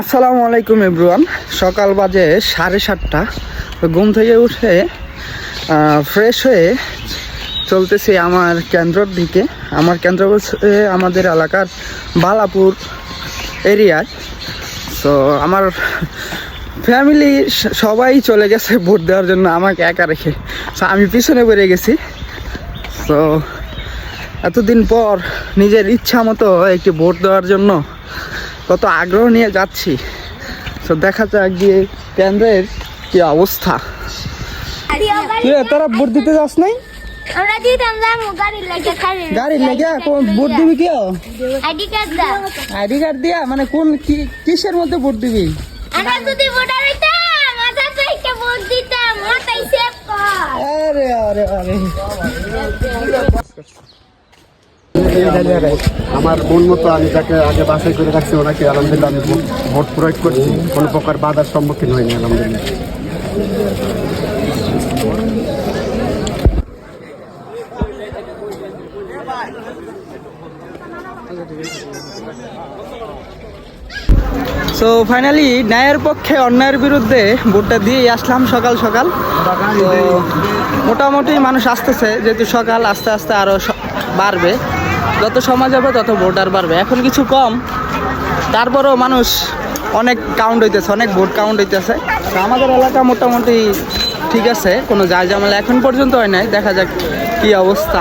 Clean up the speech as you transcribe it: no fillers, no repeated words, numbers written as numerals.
আসসালামু আলাইকুম এভরিওয়ান। সকাল বাজে 7:30। তো ঘুম থেকে উঠে ফ্রেশ হয়ে চলতেছি আমার কেন্দ্রর দিকে। আমার কেন্দ্র বলছে আমাদের এলাকার বালাপুর এরিয়ায়। তো আমার ফ্যামিলি সবাই চলে গেছে ভোট দেওয়ার জন্য, আমাকে একা রেখে। তো আমি পিছনে পড়ে গেছি। তো এতদিন পর নিজের ইচ্ছা মতো একটি ভোট দেওয়ার জন্য কত আগ্রহ নিয়ে যাচ্ছি। তো দেখা যাক গিয়ে কেন্দ্রের কি অবস্থা। তোরা ভোট দিতে যাস নাই? আমরা দিতাম যাবো গাড়ির লাগে গাড়ির লেগে ভোট দিবি কি? আইডি কার্ড দাও। আইডি কার্ড দিয়া মানে কোন কিসের মধ্যে ভোট দিবি? আমরা যদি ভোটার হইতাম মাথা চাইতে ভোট দিতাম, মাথায় সেভ কর। আরে আরে আরে আমার মন মতো আমি যাকে আগে বাছাই করে রাখছি ওনাকে আলহামদুলিল্লাহ আমি ভোট প্রয়োগ করছি, কোনো প্রকার বাধার সম্মুখীন হয়নি আলহামদুলিল্লাহ। সো ফাইনালি ন্যায়ের পক্ষে অন্যায়ের বিরুদ্ধে ভোটটা দিয়ে আসলাম সকাল সকাল। তো মোটামুটি মানুষ আসতেছে, যেহেতু সকাল আস্তে আস্তে আরও বাড়বে, যত সময় যাবে তত ভোটার বাড়বে। এখন কিছু কম, তারপরেও মানুষ অনেক কাউন্ট হইতেছে, অনেক ভোট কাউন্ট হইতেছে। তো আমাদের এলাকা মোটামুটি ঠিক আছে, কোনো যায় ঝামেলা এখন পর্যন্ত হয় নাই। দেখা যাক কী অবস্থা।